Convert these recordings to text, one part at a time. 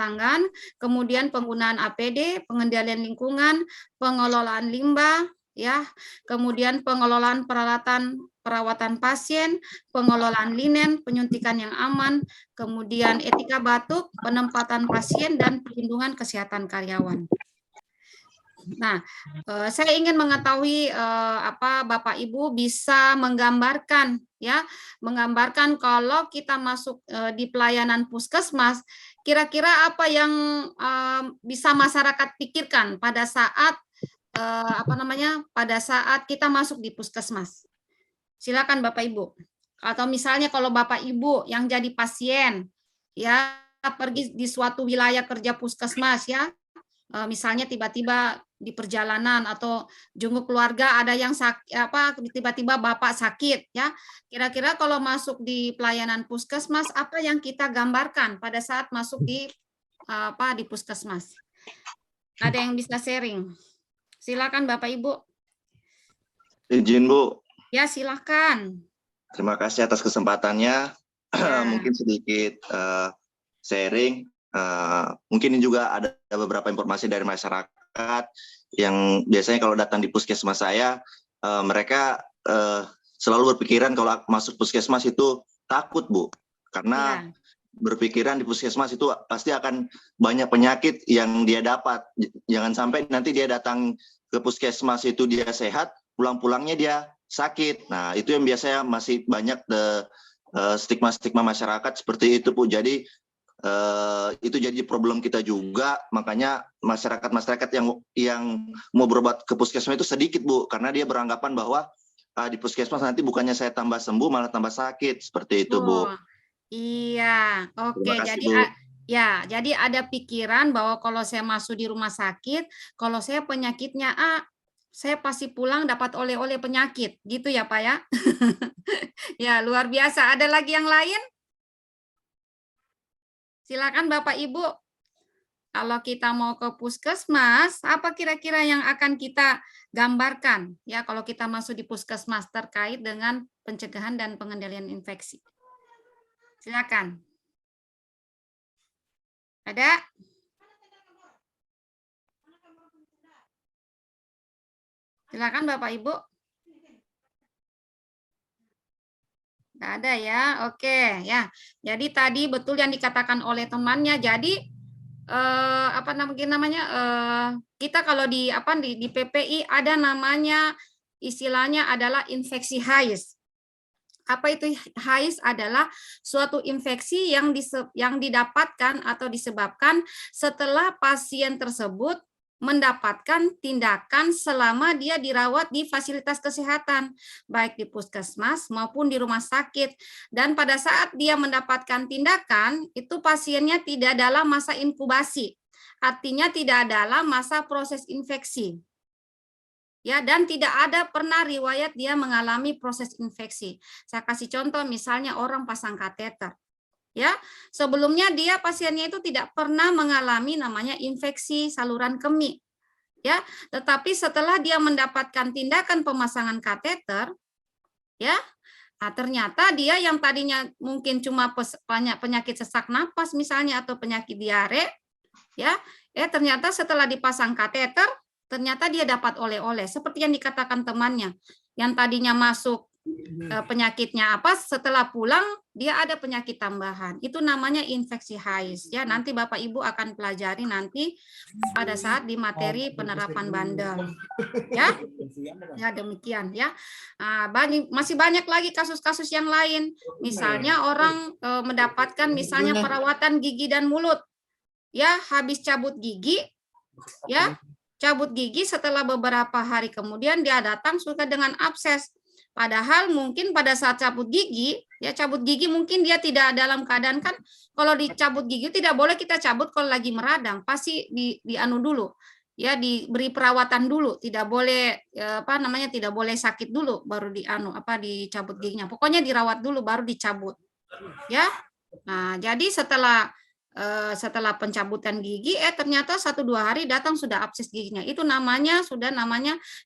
tangan, kemudian penggunaan APD, pengendalian lingkungan, pengelolaan limbah, ya, kemudian pengelolaan peralatan perawatan pasien, pengelolaan linen, penyuntikan yang aman, kemudian etika batuk, penempatan pasien, dan perlindungan kesehatan karyawan. Nah, saya ingin mengetahui apa Bapak Ibu bisa menggambarkan, ya, menggambarkan kalau kita masuk di pelayanan puskesmas, kira-kira apa yang bisa masyarakat pikirkan pada saat apa namanya, pada saat kita masuk di puskesmas. Silakan Bapak Ibu. Atau misalnya kalau Bapak Ibu yang jadi pasien, ya, pergi di suatu wilayah kerja puskesmas, ya, misalnya tiba-tiba di perjalanan atau jenguk keluarga ada yang tiba-tiba Bapak sakit, ya. Kira-kira kalau masuk di pelayanan puskesmas apa yang kita gambarkan pada saat masuk di di puskesmas? Ada yang bisa sharing? Silakan Bapak Ibu. Izin Bu. Ya, silakan. Terima kasih atas kesempatannya. Ya. Mungkin sedikit sharing. Mungkin ini juga ada beberapa informasi dari masyarakat yang biasanya kalau datang di puskesmas saya, mereka selalu berpikiran kalau masuk puskesmas itu takut, Bu, karena berpikiran di puskesmas itu pasti akan banyak penyakit yang dia dapat. Jangan sampai nanti dia datang ke puskesmas itu dia sehat, pulang-pulangnya dia sakit. Nah, itu yang biasanya masih banyak stigma-stigma masyarakat seperti itu, Bu. Jadi itu jadi problem kita juga, makanya masyarakat yang mau berobat ke puskesmas itu sedikit, Bu, karena dia beranggapan bahwa di puskesmas nanti bukannya saya tambah sembuh malah tambah sakit, seperti itu, Bu. Iya, oke. Kasih, Jadi Bu. ya, jadi ada pikiran bahwa kalau saya masuk di rumah sakit, kalau saya penyakitnya A, saya pasti pulang dapat oleh-oleh penyakit, gitu ya Pak ya? Ya, luar biasa. Ada lagi yang lain? Silakan Bapak Ibu. Kalau kita mau ke puskesmas, apa kira-kira yang akan kita gambarkan ya kalau kita masuk di puskesmas terkait dengan pencegahan dan pengendalian infeksi? Silakan. Ada? Silakan Bapak Ibu. Nggak ada ya, oke ya. Jadi tadi betul yang dikatakan oleh temannya. Jadi apa namanya kita kalau di PPI ada namanya istilahnya adalah infeksi HAIS. Apa itu HAIS? Adalah suatu infeksi yang didapatkan atau disebabkan setelah pasien tersebut mendapatkan tindakan selama dia dirawat di fasilitas kesehatan, baik di puskesmas maupun di rumah sakit. Dan pada saat dia mendapatkan tindakan, itu pasiennya tidak dalam masa inkubasi, artinya tidak dalam masa proses infeksi. Ya, dan tidak ada pernah riwayat dia mengalami proses infeksi. Saya kasih contoh, misalnya orang pasang kateter. Ya, sebelumnya dia pasiennya itu tidak pernah mengalami namanya infeksi saluran kemih. Ya, tetapi setelah dia mendapatkan tindakan pemasangan kateter, ya, nah, ternyata dia yang tadinya mungkin cuma penyakit sesak napas misalnya atau penyakit diare, ya, ternyata setelah dipasang kateter, ternyata dia dapat oleh-oleh seperti yang dikatakan temannya, yang tadinya masuk penyakitnya apa, setelah pulang dia ada penyakit tambahan. Itu namanya infeksi HAIS ya. Nanti Bapak Ibu akan pelajari nanti pada saat di materi penerapan bandel. Ya. Ya, demikian ya. Nah, masih banyak lagi kasus-kasus yang lain. Misalnya orang mendapatkan misalnya perawatan gigi dan mulut. Ya, habis cabut gigi ya. Cabut gigi setelah beberapa hari kemudian dia datang suka dengan abses. Padahal mungkin pada saat cabut gigi, ya cabut gigi mungkin dia tidak dalam keadaan, kan kalau dicabut gigi tidak boleh kita cabut kalau lagi meradang, pasti dianu dulu. Ya diberi perawatan dulu, tidak boleh tidak boleh sakit dulu baru dicabut giginya. Pokoknya dirawat dulu baru dicabut. Ya. Nah, jadi setelah pencabutan gigi ternyata 1-2 hari datang sudah abses giginya. Itu namanya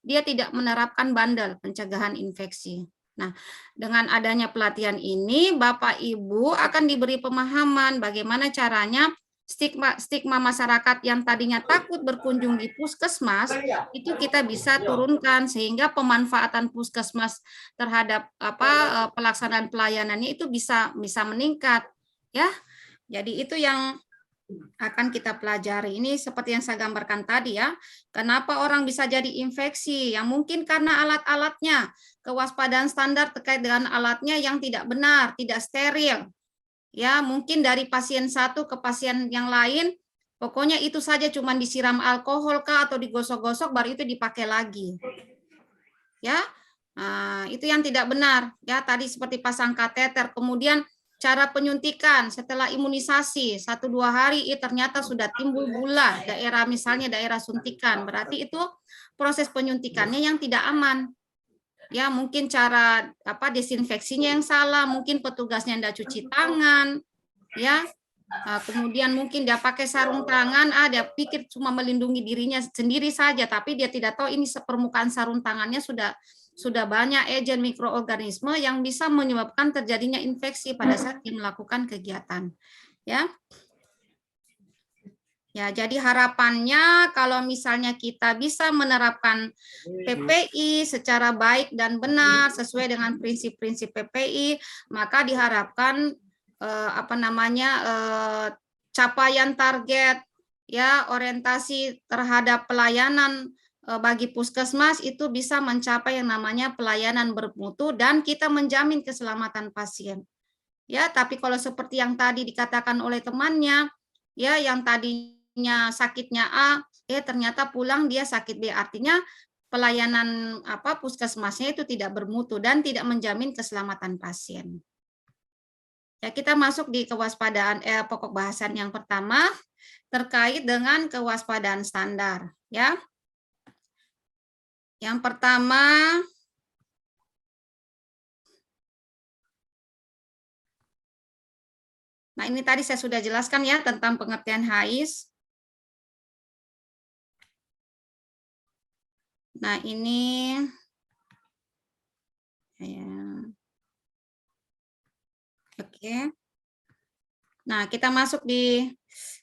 dia tidak menerapkan bandel pencegahan infeksi. Nah, dengan adanya pelatihan ini Bapak Ibu akan diberi pemahaman bagaimana caranya stigma masyarakat yang tadinya takut berkunjung di puskesmas itu kita bisa turunkan sehingga pemanfaatan puskesmas terhadap pelaksanaan pelayanannya itu bisa meningkat ya. Jadi itu yang akan kita pelajari. Ini seperti yang saya gambarkan tadi ya. Kenapa orang bisa jadi infeksi? Yang mungkin karena alat-alatnya, kewaspadaan standar terkait dengan alatnya yang tidak benar, tidak steril. Ya, mungkin dari pasien satu ke pasien yang lain, pokoknya itu saja cuma disiram alkohol kah atau digosok-gosok baru itu dipakai lagi. Ya. Nah, itu yang tidak benar. Ya, tadi seperti pasang kateter, kemudian cara penyuntikan setelah imunisasi 1-2 hari ternyata sudah timbul gula daerah misalnya daerah suntikan, berarti itu proses penyuntikannya yang tidak aman. Ya, mungkin cara desinfeksinya yang salah, mungkin petugasnya tidak cuci tangan, ya. Kemudian mungkin dia pakai sarung tangan, dia pikir cuma melindungi dirinya sendiri saja, tapi dia tidak tahu ini permukaan sarung tangannya sudah banyak agen mikroorganisme yang bisa menyebabkan terjadinya infeksi pada saat dia melakukan kegiatan, ya. Ya, jadi harapannya kalau misalnya kita bisa menerapkan PPI secara baik dan benar sesuai dengan prinsip-prinsip PPI, maka diharapkan capaian target ya orientasi terhadap pelayanan bagi puskesmas itu bisa mencapai yang namanya pelayanan bermutu dan kita menjamin keselamatan pasien. Ya, tapi kalau seperti yang tadi dikatakan oleh temannya, ya yang tadinya sakitnya A, ternyata pulang dia sakit B, artinya pelayanan puskesmasnya itu tidak bermutu dan tidak menjamin keselamatan pasien. Ya, kita masuk di kewaspadaan pokok bahasan yang pertama terkait dengan kewaspadaan standar, ya. Yang pertama nah ini tadi saya sudah jelaskan ya tentang pengertian HAIS. Nah, ini ya. Oke. Nah, kita masuk di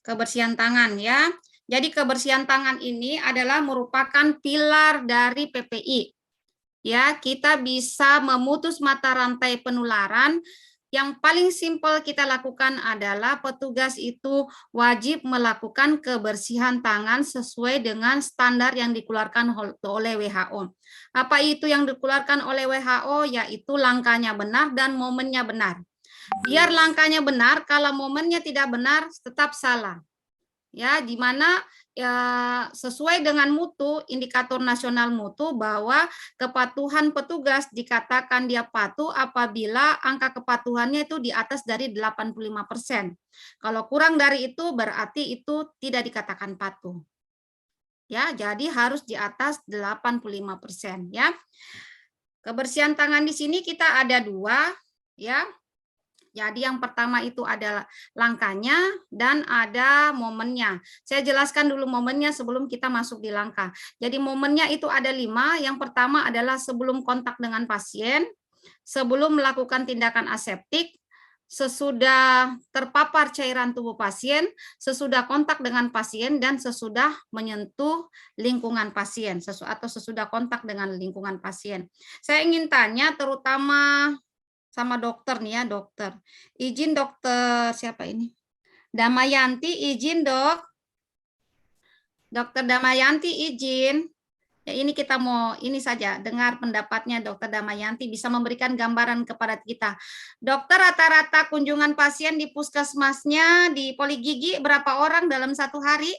kebersihan tangan ya. Jadi kebersihan tangan ini adalah merupakan pilar dari PPI. Ya, kita bisa memutus mata rantai penularan. Yang paling simpel kita lakukan adalah petugas itu wajib melakukan kebersihan tangan sesuai dengan standar yang dikeluarkan oleh WHO. Apa itu yang dikeluarkan oleh WHO? Yaitu langkahnya benar dan momennya benar. Biar langkahnya benar, kalau momennya tidak benar tetap salah. Ya, di mana ya, sesuai dengan mutu, indikator nasional mutu bahwa kepatuhan petugas dikatakan dia patuh apabila angka kepatuhannya itu di atas dari 85%. Kalau kurang dari itu berarti itu tidak dikatakan patuh. Ya, jadi harus di atas 85% ya. Kebersihan tangan di sini kita ada 2 ya. Jadi yang pertama itu adalah langkahnya dan ada momennya. Saya jelaskan dulu momennya sebelum kita masuk di langkah. Jadi momennya itu ada 5. Yang pertama adalah sebelum kontak dengan pasien, sebelum melakukan tindakan aseptik, sesudah terpapar cairan tubuh pasien, sesudah kontak dengan pasien, dan sesudah menyentuh lingkungan pasien atau sesudah kontak dengan lingkungan pasien. Saya ingin tanya terutama sama dokter nih ya, dokter. Izin dokter siapa ini? Damayanti izin dok. Dokter Damayanti izin. Ya ini kita mau ini saja dengar pendapatnya dokter Damayanti bisa memberikan gambaran kepada kita. Dokter rata-rata kunjungan pasien di puskesmasnya di Poligigi berapa orang dalam 1 hari?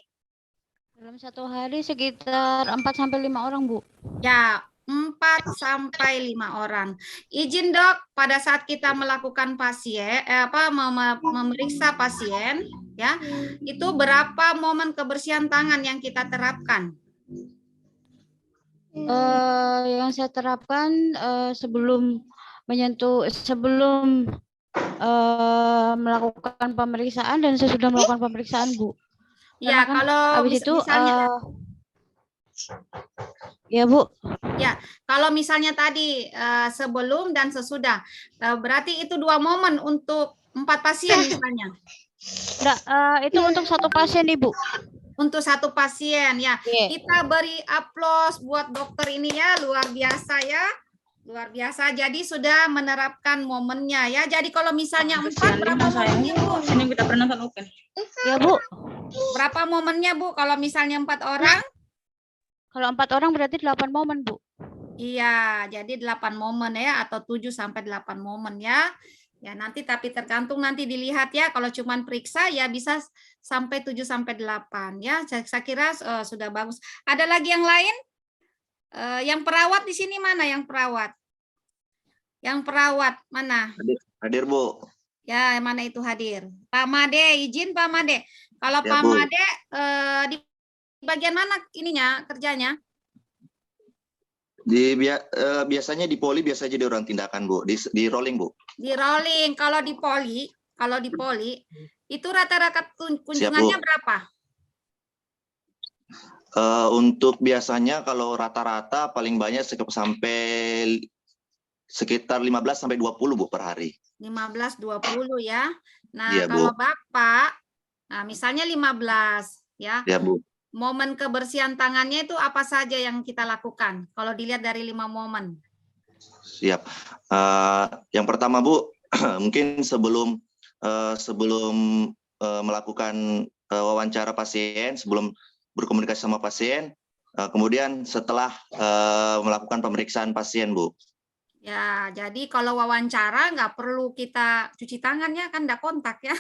Dalam 1 hari sekitar 4-5 orang, Bu. Ya, 4-5 orang. Izin dok, pada saat kita melakukan memeriksa pasien, ya, itu berapa momen kebersihan tangan yang kita terapkan? Yang saya terapkan sebelum melakukan pemeriksaan dan sesudah melakukan pemeriksaan, Bu. Ya, kan kalau habis itu misalnya ya Bu. Ya, kalau misalnya tadi sebelum dan sesudah, berarti itu 2 momen untuk 4 pasien misalnya. Enggak, itu untuk satu pasien, Ibu. Untuk satu pasien ya. Iya. Kita beri aplaus buat dokter ini ya, luar biasa ya. Luar biasa. Jadi sudah menerapkan momennya ya. Jadi kalau misalnya 4 berapa momennya, Bu? Sini kita pernah nonton Open. Ya, Bu. Berapa momennya, Bu? Kalau misalnya 4 orang? Kalau 4 orang berarti 8 momen, Bu. Iya, jadi 8 momen ya, atau 7 sampai 8 momen ya. Ya, nanti tapi tergantung nanti dilihat ya. Kalau cuman periksa ya bisa sampai 7 sampai 8 ya. Saya kira sudah bagus. Ada lagi yang lain? Yang perawat di sini mana yang perawat? Yang perawat mana? Hadir, Bu. Ya, mana itu hadir? Pak Made, izin Pak Made. Kalau Ya, Pak Bu. Made di bagian mana ininya kerjanya? Biasanya di poli biasa jadi orang tindakan, Bu. Di rolling, Bu. Di rolling. Kalau di poli itu rata-rata kunjungannya berapa? Untuk biasanya kalau rata-rata paling banyak sampai sekitar 15 sampai 20, Bu, per hari. 15-20 ya. Nah, Iya, Bu. kalau Bapak, nah misalnya 15 ya. Ya, Bu. Momen kebersihan tangannya itu apa saja yang kita lakukan? Kalau dilihat dari 5 momen. Siap. Yang pertama, Bu, mungkin sebelum melakukan wawancara pasien, sebelum berkomunikasi sama pasien, kemudian setelah melakukan pemeriksaan pasien, Bu. Ya, jadi kalau wawancara nggak perlu kita cuci tangan ya, kan nggak kontak ya.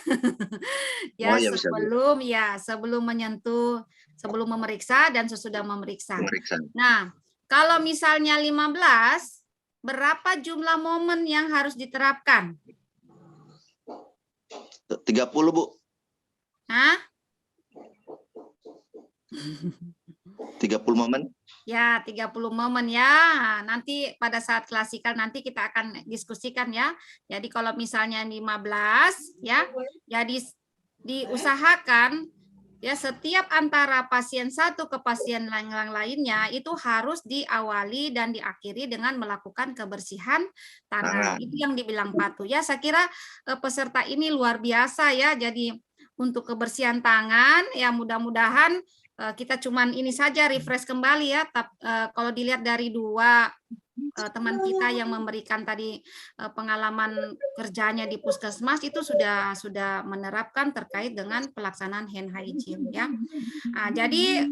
Ya, Oh, ya bisa, Bu. sebelum menyentuh, sebelum memeriksa dan sesudah memeriksa. Pemeriksaan. Nah, kalau misalnya 15, berapa jumlah momen yang harus diterapkan? 30, Bu. Hah? 30 momen. Ya, 30 momen ya. Nanti pada saat klasikal nanti kita akan diskusikan ya. Jadi kalau misalnya 15 ya, jadi diusahakan ya setiap antara pasien satu ke pasien lainnya itu harus diawali dan diakhiri dengan melakukan kebersihan tangan. Itu yang dibilang patuh ya. Saya kira peserta ini luar biasa ya. Jadi untuk kebersihan tangan ya mudah-mudahan kita cuman ini saja refresh kembali ya. Kalau dilihat dari 2 teman kita yang memberikan tadi pengalaman kerjanya di puskesmas itu sudah menerapkan terkait dengan pelaksanaan hand hygiene ya. Nah, jadi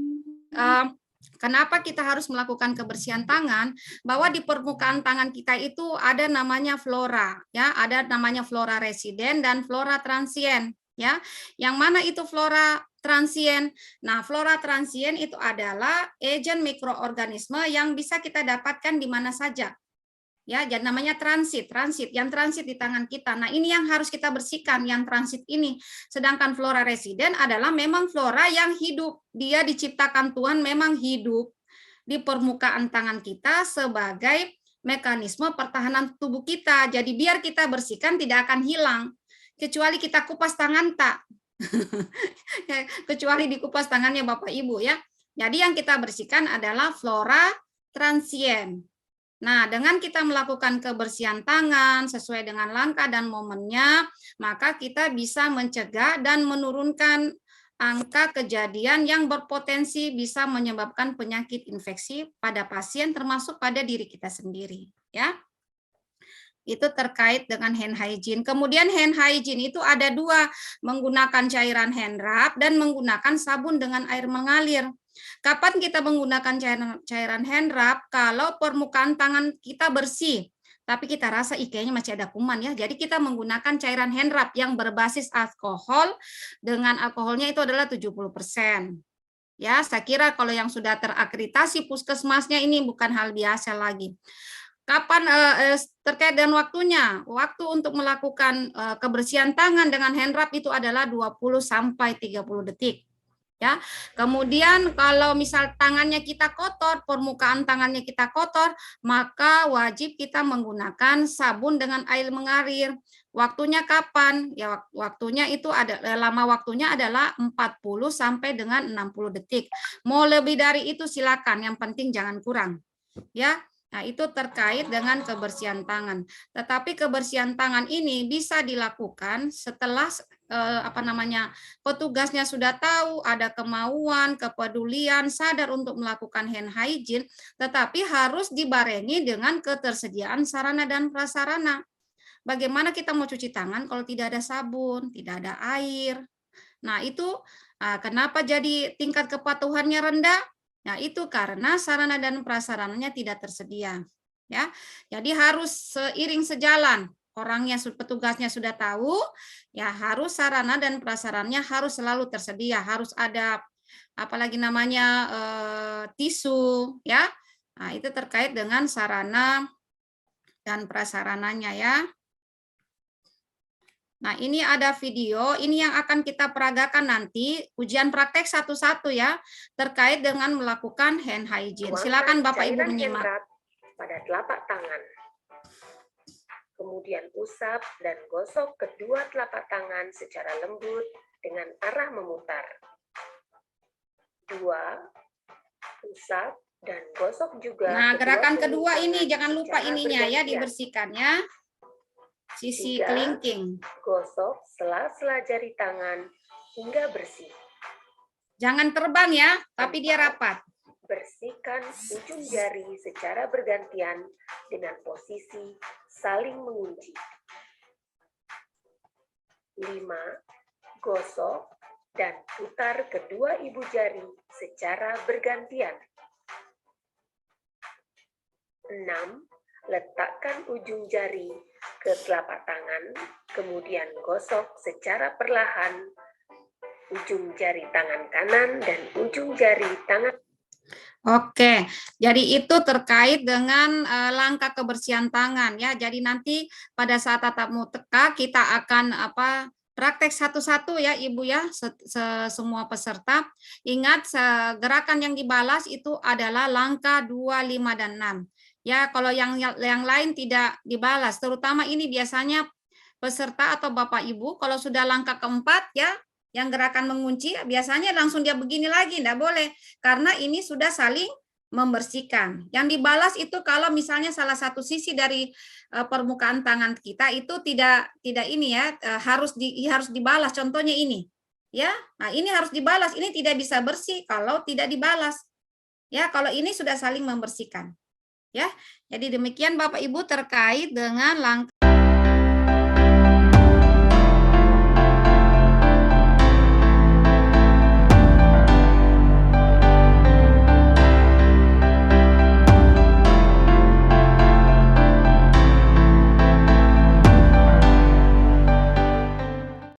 kenapa kita harus melakukan kebersihan tangan? Bahwa di permukaan tangan kita itu ada namanya flora ya, ada namanya flora residen dan flora transien ya. Yang mana itu flora transien? Nah, flora transien itu adalah agen mikroorganisme yang bisa kita dapatkan di mana saja. Ya, jadi namanya transit yang transit di tangan kita. Nah, ini yang harus kita bersihkan, yang transit ini. Sedangkan flora residen adalah memang flora yang hidup. Dia diciptakan Tuhan memang hidup di permukaan tangan kita sebagai mekanisme pertahanan tubuh kita. Jadi biar kita bersihkan tidak akan hilang. Kecuali kita kupas tangan tak. Kecuali dikupas tangannya Bapak Ibu ya. Jadi yang kita bersihkan adalah flora transien. Nah, dengan kita melakukan kebersihan tangan sesuai dengan langkah dan momennya, maka kita bisa mencegah dan menurunkan angka kejadian yang berpotensi bisa menyebabkan penyakit infeksi pada pasien termasuk pada diri kita sendiri ya. Itu terkait dengan hand hygiene. Kemudian hand hygiene itu ada 2, menggunakan cairan hand rub dan menggunakan sabun dengan air mengalir. Kapan kita menggunakan cairan hand rub? Kalau permukaan tangan kita bersih, tapi kita rasa kayaknya masih ada kuman ya. Jadi kita menggunakan cairan hand rub yang berbasis alkohol dengan alkoholnya itu adalah 70%. Ya, saya kira kalau yang sudah terakreditasi puskesmasnya ini bukan hal biasa lagi. Kapan terkait dengan waktunya? Waktu untuk melakukan kebersihan tangan dengan hand rub itu adalah 20 sampai 30 detik. Ya. Kemudian kalau misal tangannya kita kotor, permukaan tangannya kita kotor, maka wajib kita menggunakan sabun dengan air mengalir. Waktunya kapan? Ya waktunya itu lama waktunya adalah 40 sampai dengan 60 detik. Mau lebih dari itu silakan, yang penting jangan kurang. Ya. Nah, itu terkait dengan kebersihan tangan. Tetapi kebersihan tangan ini bisa dilakukan setelah petugasnya sudah tahu ada kemauan, kepedulian, sadar untuk melakukan hand hygiene, tetapi harus dibarengi dengan ketersediaan sarana dan prasarana. Bagaimana kita mau cuci tangan kalau tidak ada sabun, tidak ada air? Nah, itu kenapa jadi tingkat kepatuhannya rendah? Nah, itu karena sarana dan prasarananya tidak tersedia. Ya, jadi harus seiring sejalan. Orangnya, petugasnya sudah tahu, ya harus sarana dan prasarannya harus selalu tersedia. Harus ada apalagi namanya tisu, ya. Nah, itu terkait dengan sarana dan prasarananya ya. Nah, ini ada video, ini yang akan kita peragakan nanti, ujian praktek satu-satu ya, terkait dengan melakukan hand hygiene. Silakan Bapak Ibu menyimak. Pada telapak tangan. Kemudian usap dan gosok kedua telapak tangan secara lembut dengan arah memutar. 2. Usap dan gosok juga. Nah, gerakan kedua ini jangan lupa ininya ya, dibersihkannya. Sisi 3. kelingking. Gosok sela-sela jari tangan hingga bersih. Jangan terbang ya, tapi dia rapat. Bersihkan ujung jari secara bergantian dengan posisi saling mengunci. 5. Gosok dan putar kedua ibu jari secara bergantian. 6. Letakkan ujung jari ke telapak tangan, kemudian gosok secara perlahan ujung jari tangan kanan dan ujung jari tangan. Oke, jadi itu terkait dengan langkah kebersihan tangan ya. Jadi nanti pada saat tatap muka kita akan praktek satu-satu ya Ibu ya, semua peserta. Ingat gerakan yang dibalas itu adalah langkah 2, 5, dan 6. Ya, kalau yang lain tidak dibalas, terutama ini biasanya peserta atau Bapak Ibu kalau sudah langkah keempat ya, yang gerakan mengunci biasanya langsung dia begini lagi, enggak boleh karena ini sudah saling membersihkan. Yang dibalas itu kalau misalnya salah satu sisi dari permukaan tangan kita itu tidak ini ya, harus dibalas. Contohnya ini. Ya. Nah, ini harus dibalas. Ini tidak bisa bersih kalau tidak dibalas. Ya, kalau ini sudah saling membersihkan. Ya. Jadi demikian Bapak Ibu terkait dengan langkah